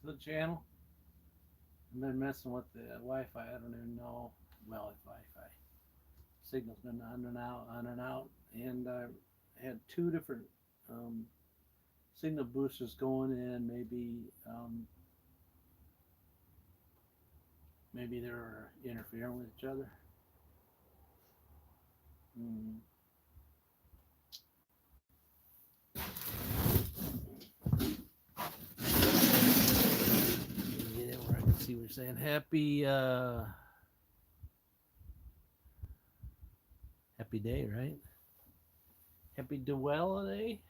to the channel. I've been messing with the Wi-Fi. I don't even know. Well, if Wi-Fi signal's been on and out, and I had two different um, signal boosters going in. Maybe they're interfering with each other. Mm. Get it where I can see what you're saying. Happy day, right? Happy Dwell day.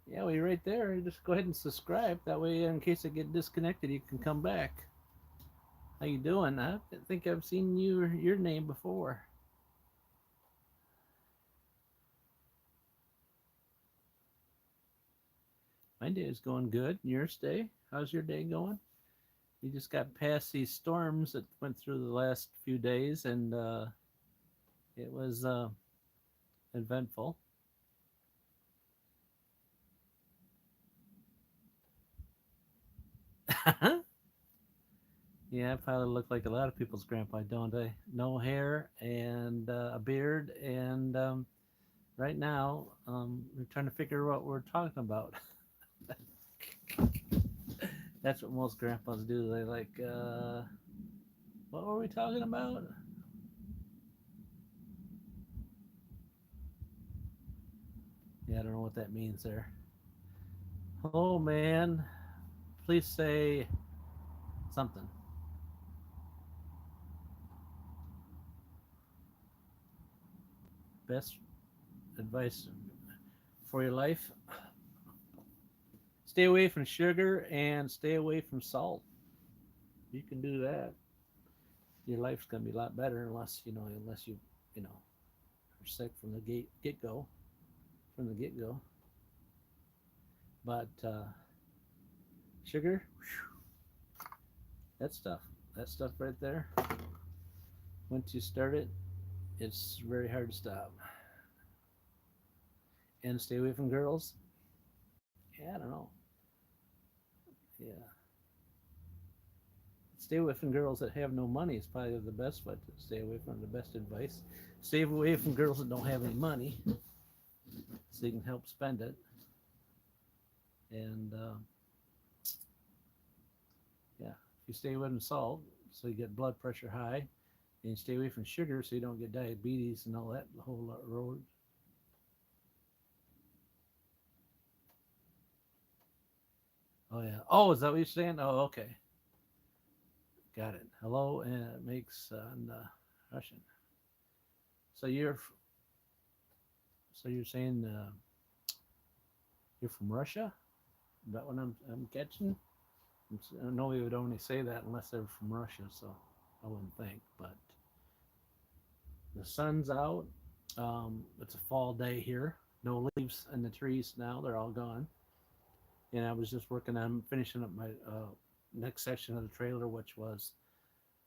Yeah, well, you're right there. Just go ahead and subscribe. That way, in case I get disconnected, you can come back. How you doing? I think I've seen your name before. My day is going good. Yours day? How's your day going? You just got past these storms that went through the last few days, and it was eventful. Yeah, I probably look like a lot of people's grandpa, don't I? No hair and a beard, and right now we're trying to figure out what we're talking about. That's what most grandpas do. They like, what were we talking about? Yeah, I don't know what that means there. Hello, man. Please say something. Best advice for your life: stay away from sugar and stay away from salt. You can do that. Your life's gonna be a lot better unless you know are sick from the get go from the get go. But sugar, that stuff, that stuff right there. Once you start it, it's very hard to stop. And stay away from girls. Yeah, I don't know. Yeah, stay away from girls that have no money is probably the best way to stay away from. The best advice. Stay away from girls that don't have any money, so you can help spend it. And yeah, if you stay away from salt, so you get blood pressure high, and you stay away from sugar, so you don't get diabetes and all that whole lot road. Oh yeah. Oh, is that what you're saying? Oh, okay. Got it. Hello, and it makes Russian. So you're saying you're from Russia? Is that what I'm catching? I know we would only say that unless they're from Russia, so I wouldn't think. But the sun's out. It's a fall day here. No leaves in the trees now; they're all gone. And I was just working on finishing up my next section of the trailer, which was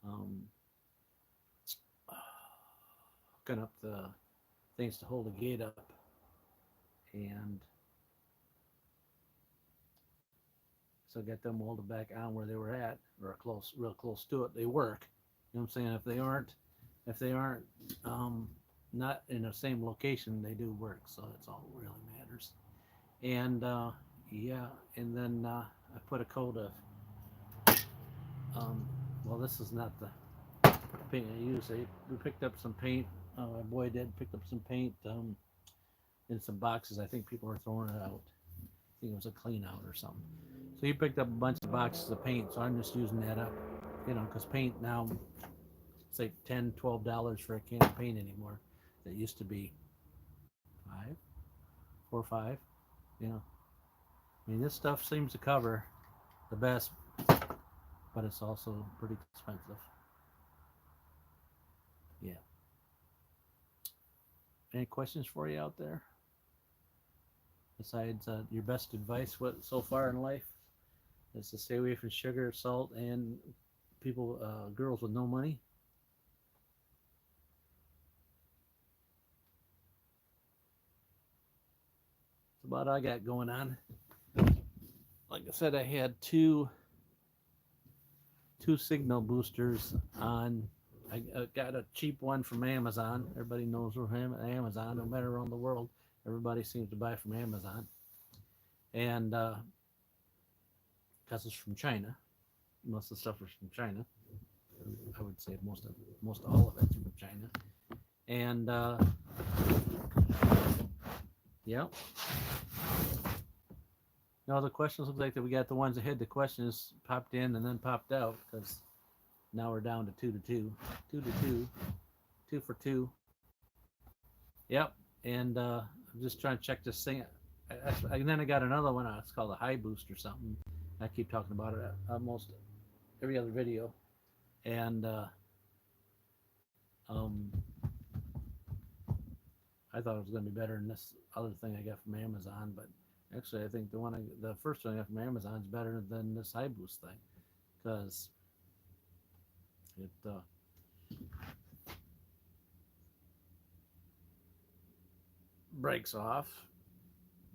um, hooking up the things to hold the gate up, and so get them welded back on where they were at, or close, real close to it. They work. You know what I'm saying? If they aren't not in the same location, they do work. So that's all that really matters. And yeah, and then I put a coat of. Well, this is not the paint I use. We picked up some paint. My boy did picked up some paint in some boxes. I think people were throwing it out. I think it was a clean out or something. So he picked up a bunch of boxes of paint. So I'm just using that up, because paint now it's like $10, $12 for a can of paint anymore. That used to be 5, 4, 5. You know, I mean, this stuff seems to cover the best, but it's also pretty expensive. Yeah. Any questions for you out there? Besides your best advice, what so far in life is to stay away from sugar, salt, and girls with no money. That's about all I got going on. like I said, I had two signal boosters on. I got a cheap one from Amazon. Everybody knows we're Amazon. No matter around the world, everybody seems to buy from Amazon, and because it's from China, most of the stuff is from China. I would say most all of it's from China, and yeah. No, the questions look like that we got the ones ahead. The questions popped in and then popped out because now we're down to 2-2, 2-2, 2 for 2. Yep, and I'm just trying to check this thing. And then I got another one. It's called a high boost or something. I keep talking about it almost every other video, and um, I thought it was going to be better than this other thing I got from Amazon, but actually I think the first one I got from Amazon is better than this high boost thing because it breaks off,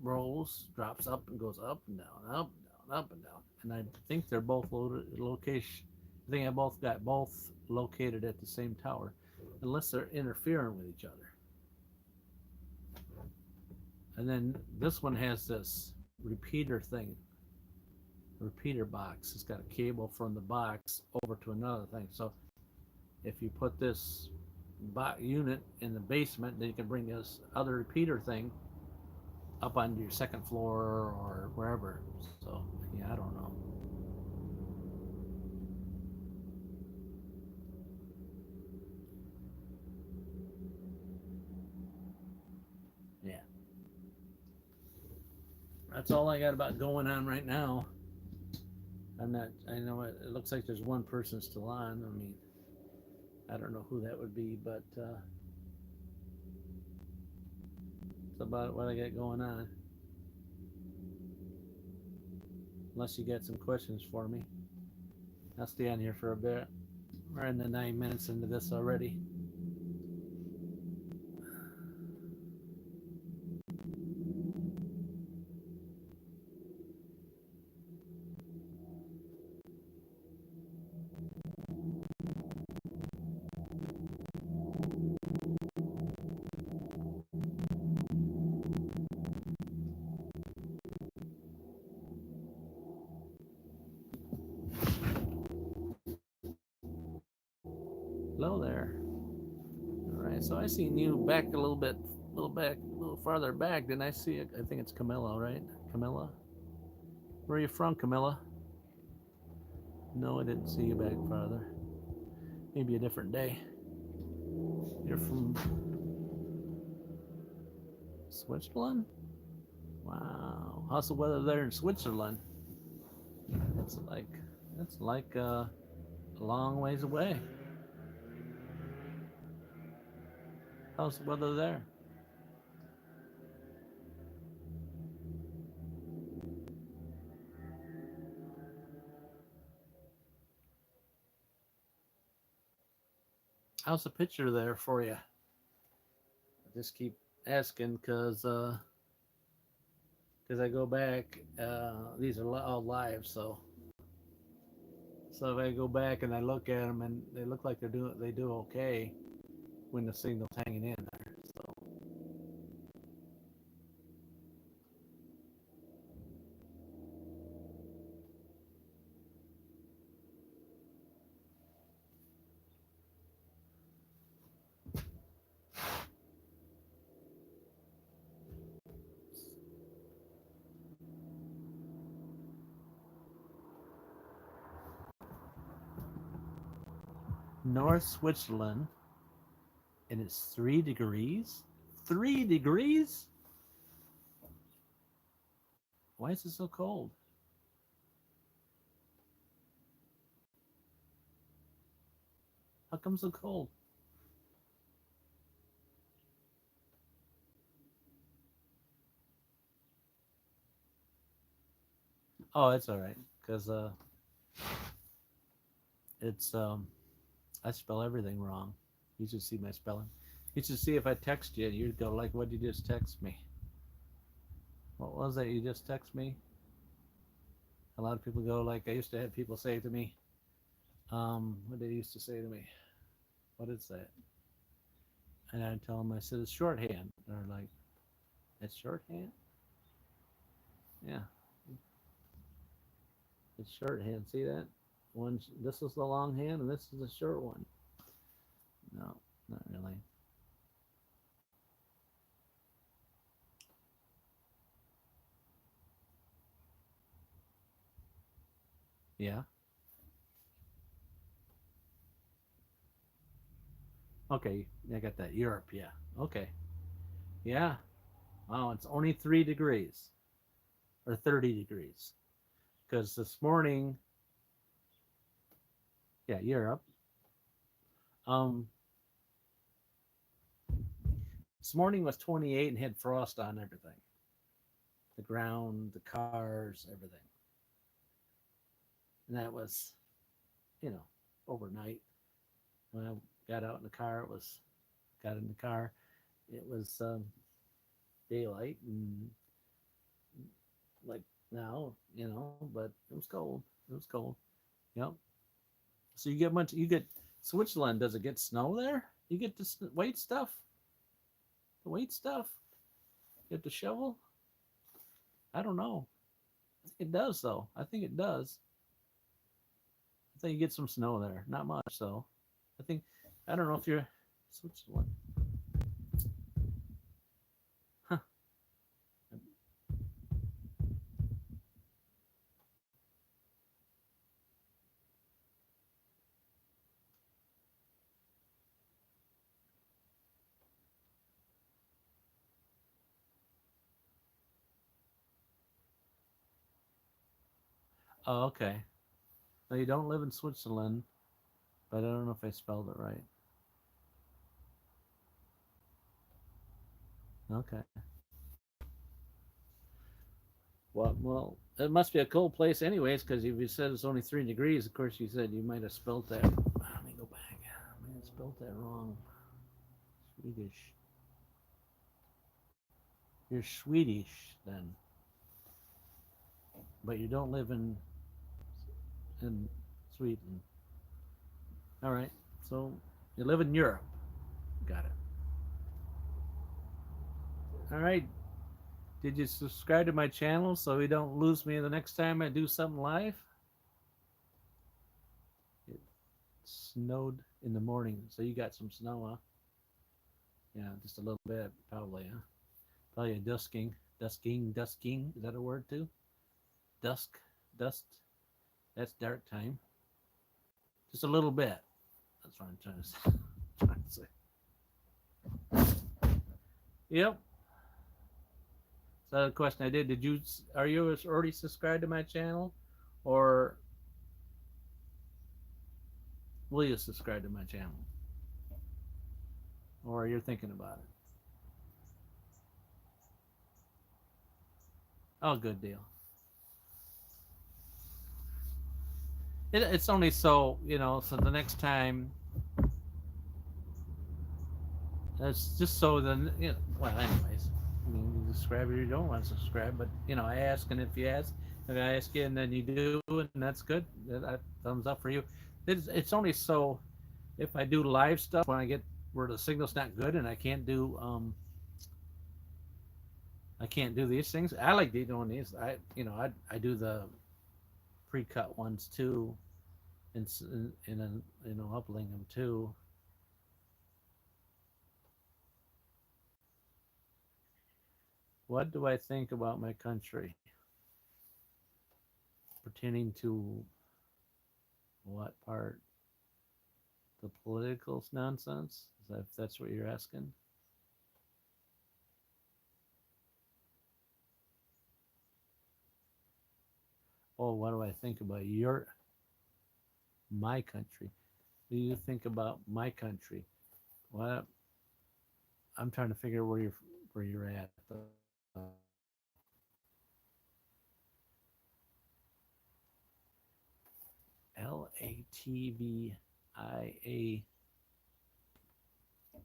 rolls, drops up and goes up and down, up and down, up and down. And I think they're both location. I think I got both located at the same tower, unless they're interfering with each other. And then this one has this repeater thing, repeater box. It's got a cable from the box over to another thing. So if you put this unit in the basement, then you can bring this other repeater thing up onto your second floor or wherever. So yeah, I don't know. Yeah, that's all I got about going on right now. I'm not. I know it looks like there's one person still on. I mean, I don't know who that would be, but it's about what I got going on. Unless you got some questions for me, I'll stay on here for a bit. We're in the 9 minutes into this already. Hello there. All right, so I seen you back a little bit, a little farther back. Didn't I see it? I think it's Camilla, right? Camilla? Where are you from, Camilla? No, I didn't see you back farther. Maybe a different day. You're from Switzerland? Wow. How's the weather there in Switzerland? It's like a long ways away. How's the weather there? How's the picture there for you? I just keep asking because I go back. These are all live, so if I go back and I look at them and they look like they do okay when the signal's hanging in there. So North Switzerland, and it's 3 degrees. 3 degrees? Why is it so cold? How come so cold? Oh, it's all right because it's I spell everything wrong. You should see my spelling. You should see if I text you, you'd go like, "What did you just text me? What was that you just text me?" A lot of people go like I used to have people say to me, what they used to say to me, what is that? And I'd tell them, I said, it's shorthand. They're like, it's shorthand? Yeah, it's shorthand. See that? This is the long hand and this is the short one. No, not really. Yeah. Okay, I got that. Europe, yeah. Okay. Yeah. Wow, it's only 3 degrees or 30 degrees. Because this morning, yeah, Europe. Um, this morning was 28 and had frost on everything. The ground, the cars, everything. And that was, you know, overnight. When I got out in the car, got in the car, it was daylight and like now, but it was cold. It was cold. Yep. So you get Switzerland. Does it get snow there? You get this white stuff, the white stuff. You get the shovel. I don't know. I think it does though. I think it does. I think you get some snow there. Not much though. I think I don't know if you're Switzerland. Huh. Oh, okay. No, you don't live in Switzerland, but I don't know if I spelled it right. Okay. Well, it must be a cold place, anyways, because if you said it's only 3 degrees, of course you said you might have spelled that. Let me go back. I might have spelled that wrong. Swedish. You're Swedish then, but you don't live in Sweden. All right. So you live in Europe. Got it. All right. Did you subscribe to my channel so you don't lose me the next time I do something live? It snowed in the morning, so you got some snow, huh? Yeah, just a little bit, probably, huh? Probably a dusking. Is that a word too? Dusk, dust. That's dark time. Just a little bit. That's what I'm trying to say. Trying to say. Yep. So the question I did you are you already subscribed to my channel, or will you subscribe to my channel, or you're thinking about it? Oh, good deal. It's only so so the next time it's just so then well, anyways, I mean, you subscribe or you don't want to subscribe, but I ask, and if you ask, if I ask you and then you do, and that's good, that thumbs up for you. It's only so if I do live stuff when I get where the signal's not good and I can't do these things. I like doing these. I do the pre-cut ones too, and uploading them too. What do I think about my country pertaining to what part? The political nonsense? Is that if that's what you're asking? Oh, what do I think about my country? Do you think about my country? What I'm trying to figure where you're at.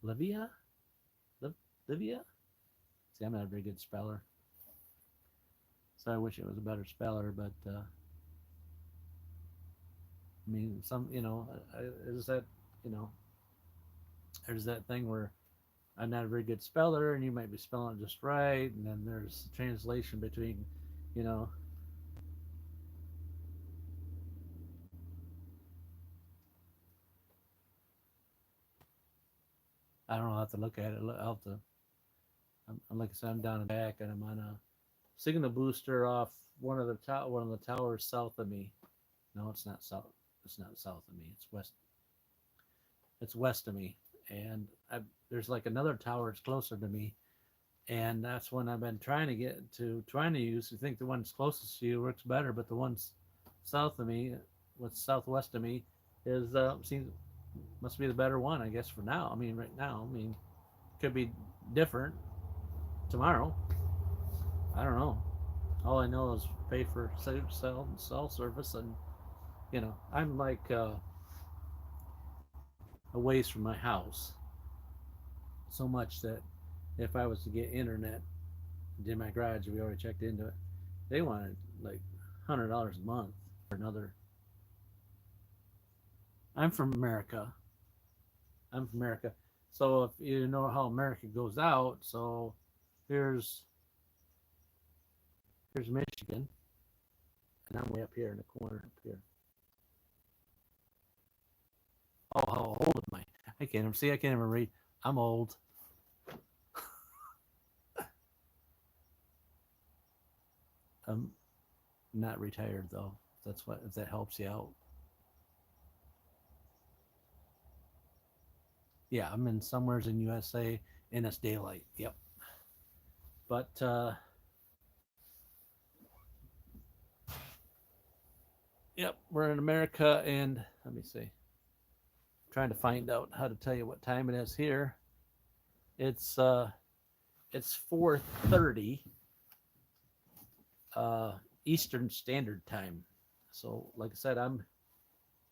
Latvia, Livia, Livia. See, I'm not a very good speller, so I wish it was a better speller. But I mean, some, is that, you know, there's that thing where I'm not a very good speller, and you might be spelling it just right, and then there's translation between, you know, I don't know. I'll have to look at it. I'll have to. Like I said, I'm down and back, and I'm on a signal booster off one of the towers south of me. No, it's not south. It's not south of me. It's west. It's west of me, and there's like another tower that's closer to me, and that's one I've been trying to use. You think the one's closest to you works better, but the one's south of me, what's southwest of me, is seems must be the better one, I guess, for now. I mean, right now, I mean, could be different tomorrow. I don't know. All I know is pay for cell service, and I'm like a ways from my house, so much that if I was to get internet in my garage, we already checked into it. They wanted like $100 a month for another. I'm from America. I'm from America. So if you know how America goes out, so here's here's Michigan, and I'm way up here in the corner up here. Oh, how old am I? I can't even see. I can't even read. I'm old. I'm not retired though. That's what if that helps you out. Yeah, I'm in somewheres in USA and it's daylight. Yep. But yep, we're in America, and let me see. I'm trying to find out how to tell you what time it is here. It's uh it's 4:30 uh Eastern Standard Time. So like I said, if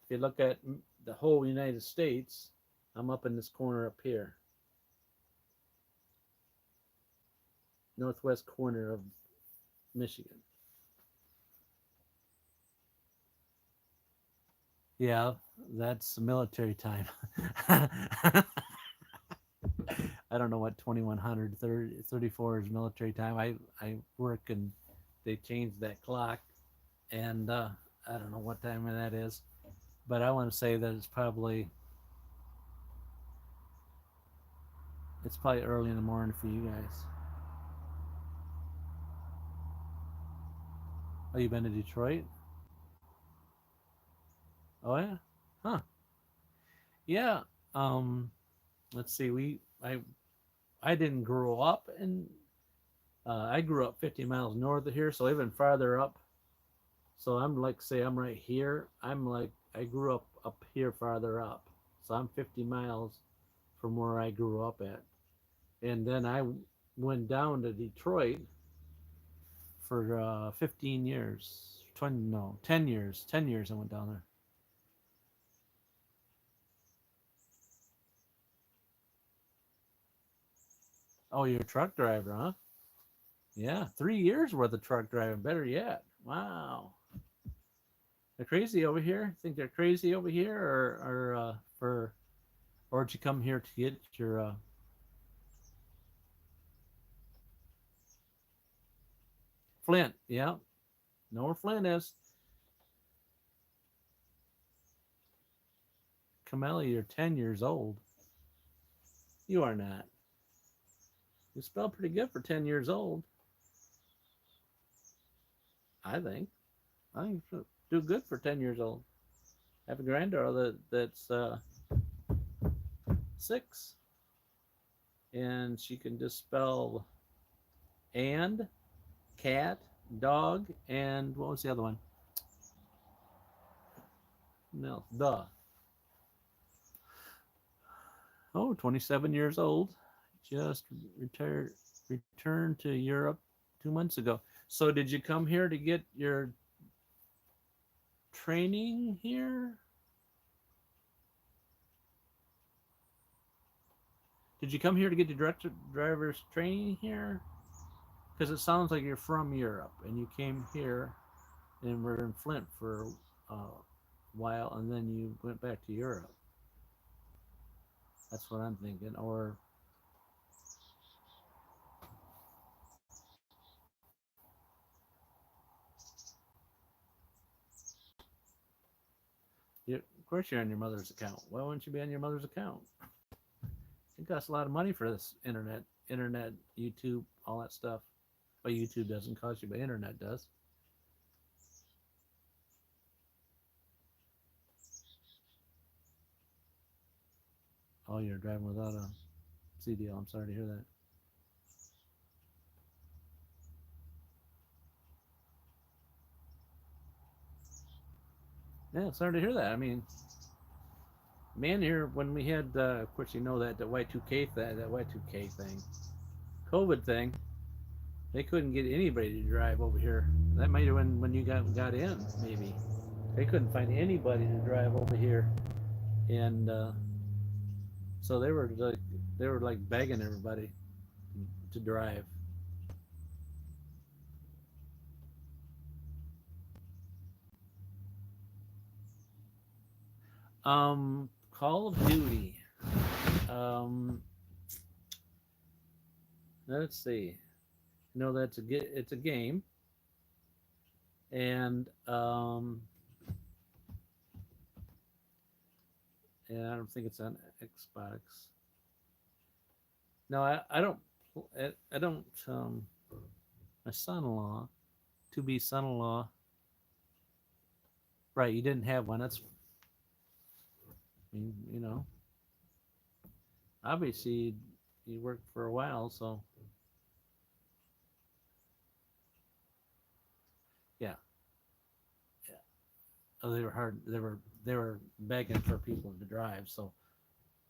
you look at the whole United States, I'm up in this corner up here, northwest corner of Michigan. Yeah, that's military time. I don't know what 2100 34 is military time. I work and they changed that clock, and I don't know what time that is, but I want to say that it's probably early in the morning for you guys. Oh, you been to Detroit? Oh yeah, huh? Yeah. Um, let's see. I didn't grow up in. I grew up 50 miles north of here, so even farther up. So I'm like, say, I'm right here. I'm like, I grew up here farther up. So I'm 50 miles from where I grew up at. And then I went down to Detroit for 15 years. 20, no, 10 years. 10 years I went down there. Oh, you're a truck driver, huh? Yeah, 3 years worth of truck driving. Better yet. Wow. They're crazy over here. Think they're crazy over here, or did you come here to get your Flint? Yeah, know where Flint is. Camellia, you're 10 years old. You are not. You spell pretty good for 10 years old. I think. I think you do good for 10 years old. I have a granddaughter that's 6, and she can just spell and, cat, dog, and what was the other one? No, the. Oh, 27 years old. Just returned to Europe 2 months ago. So did you come here to get your training here? Did you come here to get your director driver's training here? Because it sounds like you're from Europe and you came here and we're in Flint for while, and then you went back to Europe. That's what I'm thinking. Or of course you're on your mother's account. Why wouldn't you be on your mother's account? It costs a lot of money for this internet, YouTube, all that stuff. Well, YouTube doesn't cost you, but internet does. Oh, you're driving without a CDL. I'm sorry to hear that. Yeah, sorry to hear that. I mean, man, here when we had, of course, you know that Y2K that Y2K thing, COVID thing, they couldn't get anybody to drive over here. That might have been when you got in, maybe. They couldn't find anybody to drive over here, and so they were like begging everybody to drive. Call of Duty. Um, let's see. You know it's a game, and and I don't think it's on Xbox. No, I don't. I don't. My son-in-law, to be son-in-law. Right, you didn't have one. That's, I mean, obviously you worked for a while, so yeah, yeah. Oh, they were hard. They were begging for people to drive. So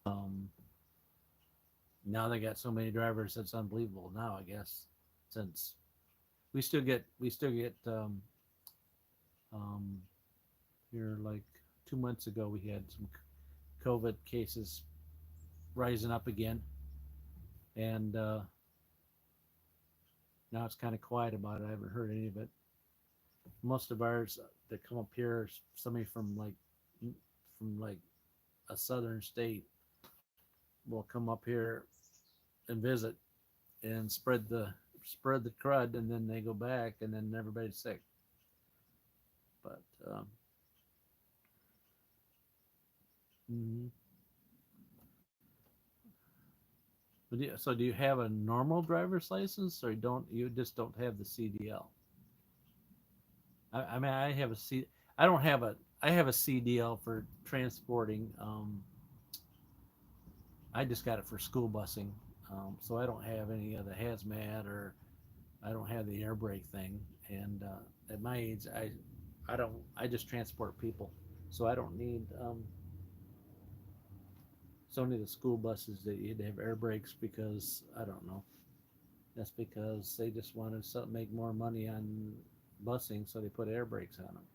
um, now they got so many drivers that's unbelievable. Now I guess since we still get um, here like 2 months ago we had some COVID cases rising up again, and now it's kind of quiet about it. I haven't heard any of it. Most of ours that come up here, somebody from like a southern state will come up here and visit and spread the crud, and then they go back, and then everybody's sick. But mhm. So do you have a normal driver's license, or you just don't have the CDL? I mean, I have a C. I don't have a. I have a CDL for transporting. I just got it for school busing, so I don't have any of the hazmat, or I don't have the air brake thing. And at my age, I don't. I just transport people, so I don't need so many of the school buses that you'd have air brakes because I don't know. That's because they just wanted to make more money on busing, so they put air brakes on them.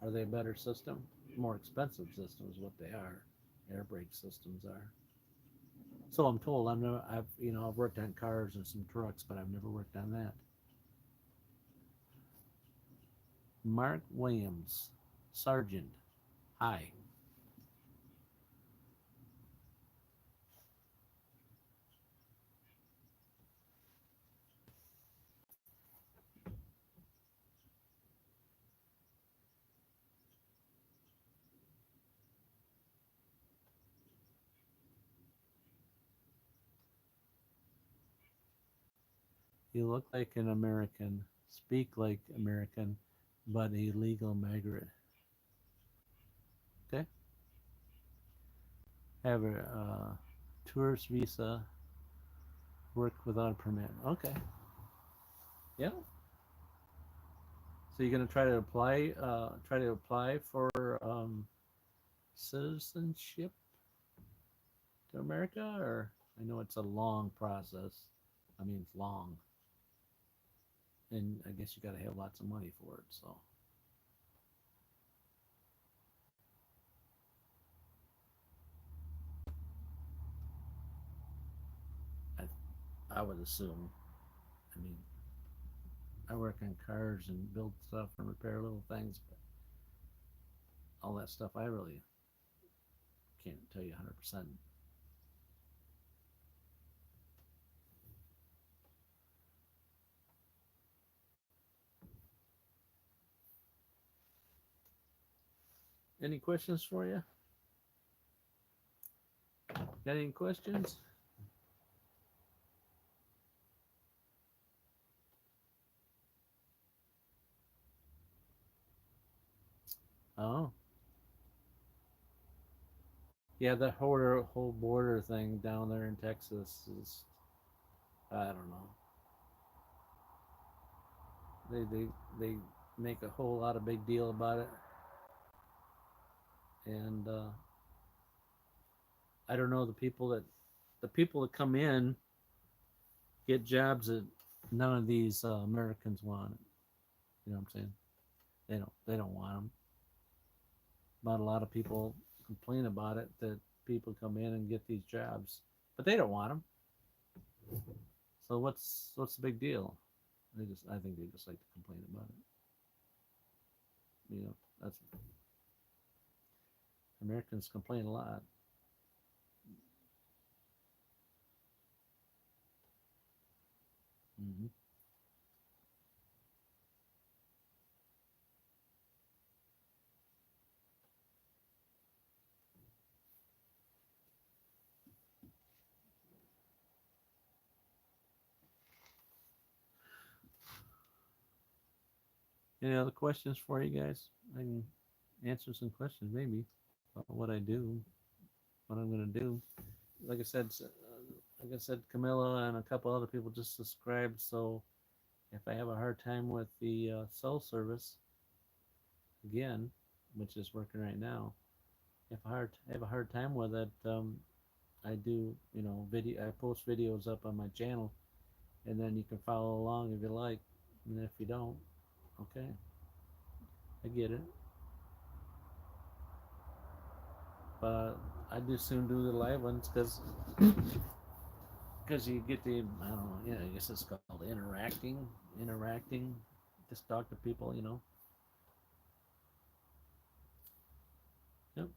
Are they a better system? More expensive system is what they are. Air brake systems are. So I'm told. I've worked on cars and some trucks, but I've never worked on that. Mark Williams, Sergeant. Hi. You look like an American, speak like American, but a legal migrant. Okay. Have a tourist visa, work without a permit. Okay. Yeah. So you're gonna try to apply for citizenship to America, or I know it's a long process. I mean, it's long, and I guess you got to have lots of money for it. So I, I would assume. I mean, I work on cars and build stuff and repair little things, but all that stuff, I really can't tell you 100%. Any questions for you? Got any questions? Oh, yeah, the whole border thing down there in Texas is, I don't know. They make a whole lot of big deal about it, and I don't know the people that come in get jobs that none of these Americans want. You know what I'm saying? They don't want them. But a lot of people complain about it that people come in and get these jobs, but they don't want them. So what's the big deal? I think they just like to complain about it. You know, that's Americans complain a lot. Hmm. Any other questions for you guys? I can answer some questions maybe about what I do, what I'm gonna do. Like I said, Camilla and a couple other people just subscribed. So if I have a hard time with the cell service again, which is working right now, if I have a hard time with it, I do video. I post videos up on my channel, and then you can follow along if you like, and if you don't, okay, I get it. But I do soon do the live ones because you get the I don't know, yeah, I guess it's called interacting, just talk to people, you know. Yep.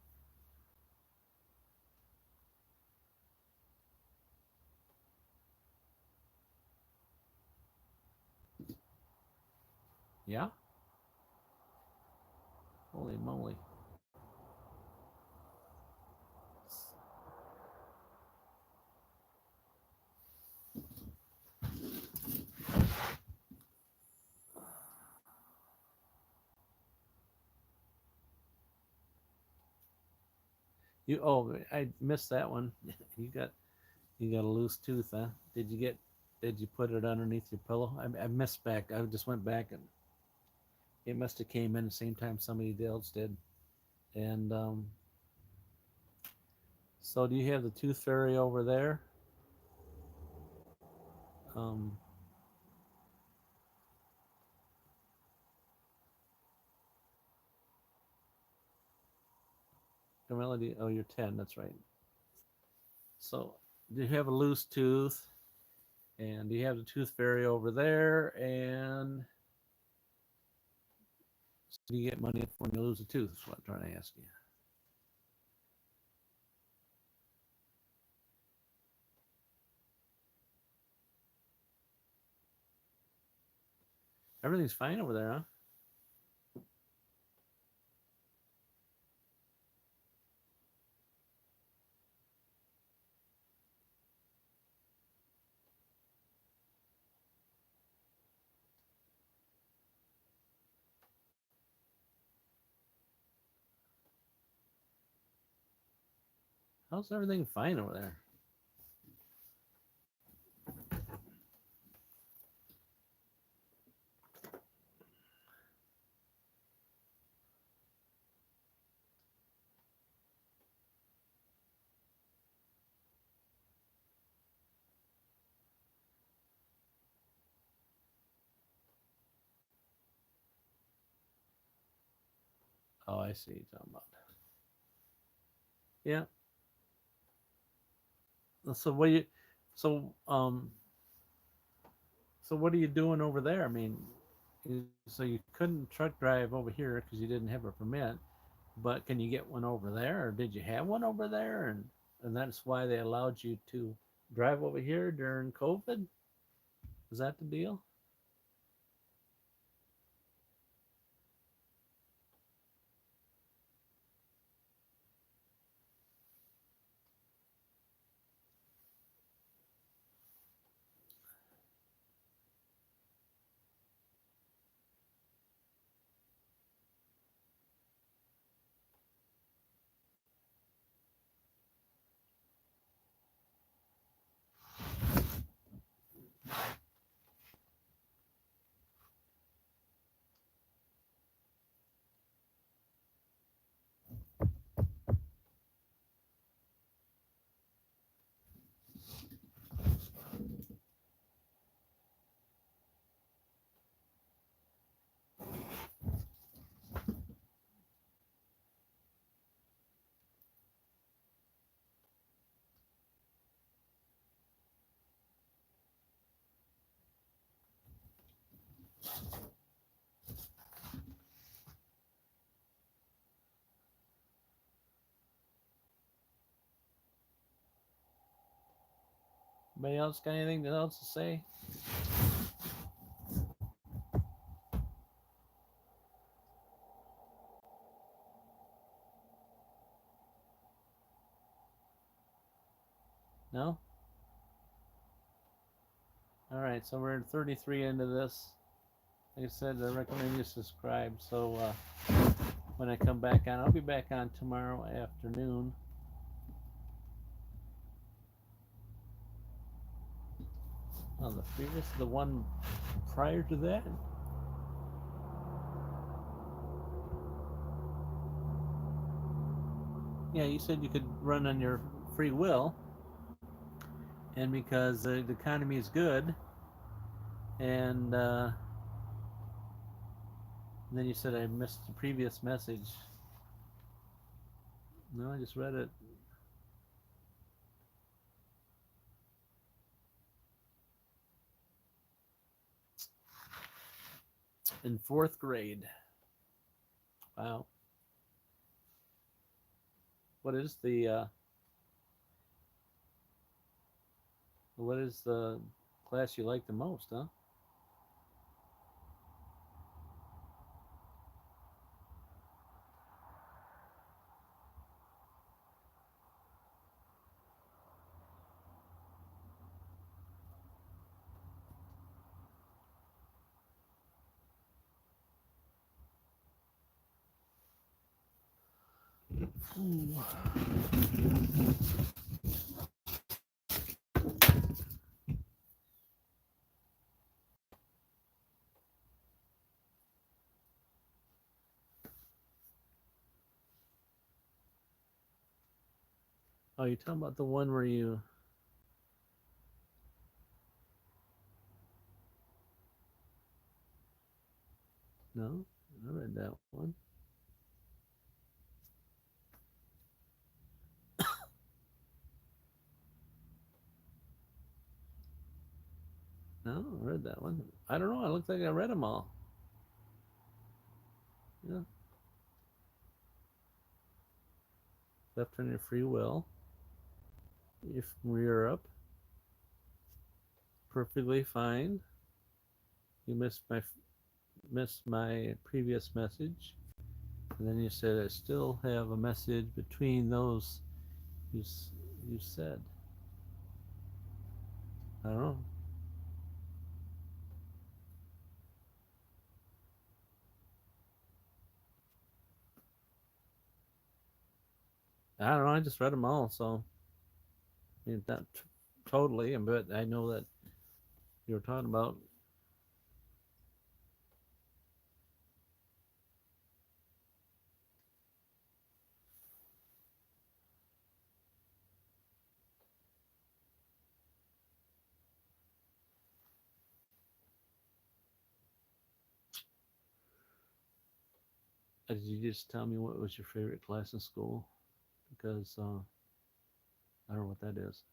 Yeah. Holy moly. I missed that one. you got you got a loose tooth, huh? Did you put it underneath your pillow? I missed back. I just went back and it must have came in the same time somebody else did. And so do you have the tooth fairy over there? Um, Camilla, oh, you're 10. That's right. So do you have a loose tooth? And do you have the tooth fairy over there? And do you get money when you lose a tooth? Is what I'm trying to ask you. Everything's fine over there, huh? How's everything fine over there? Oh, I see what you're talking about. Yeah. So what you so so what are you doing over there? I mean, so you couldn't truck drive over here because you didn't have a permit. but can you get one over there, or did you have one over there, and that's why they allowed you to drive over here during COVID? Is that the deal? Anybody else got anything else to say? No? All right, so we're 33 into this. Like I said, I recommend you subscribe. So when I come back on, I'll be back on tomorrow afternoon. Oh, the previous, the one prior to that. Yeah, you said you could run on your free will, and because the economy is good, and then you said I missed the previous message. No, I just read it. In fourth grade. Wow. What is the class you like the most, huh? Ooh. Oh, you're talking about the one where you. No, I read that one. No, I read that one. I don't know. It looks like I read them all. Yeah. Left on your free will. You're from Europe. Perfectly fine. You missed my previous message, and then you said I still have a message between those you you said. I don't know. I don't know. I just read them all, so I mean, not totally, but I know that you were talking about. Did you just tell me what was your favorite class in school? Because I don't know what that is.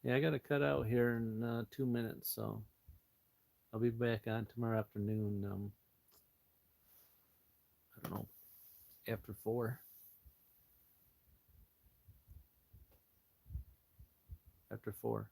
Yeah, I got to cut out here in 2 minutes, so I'll be back on tomorrow afternoon. I don't know, after 4. After 4.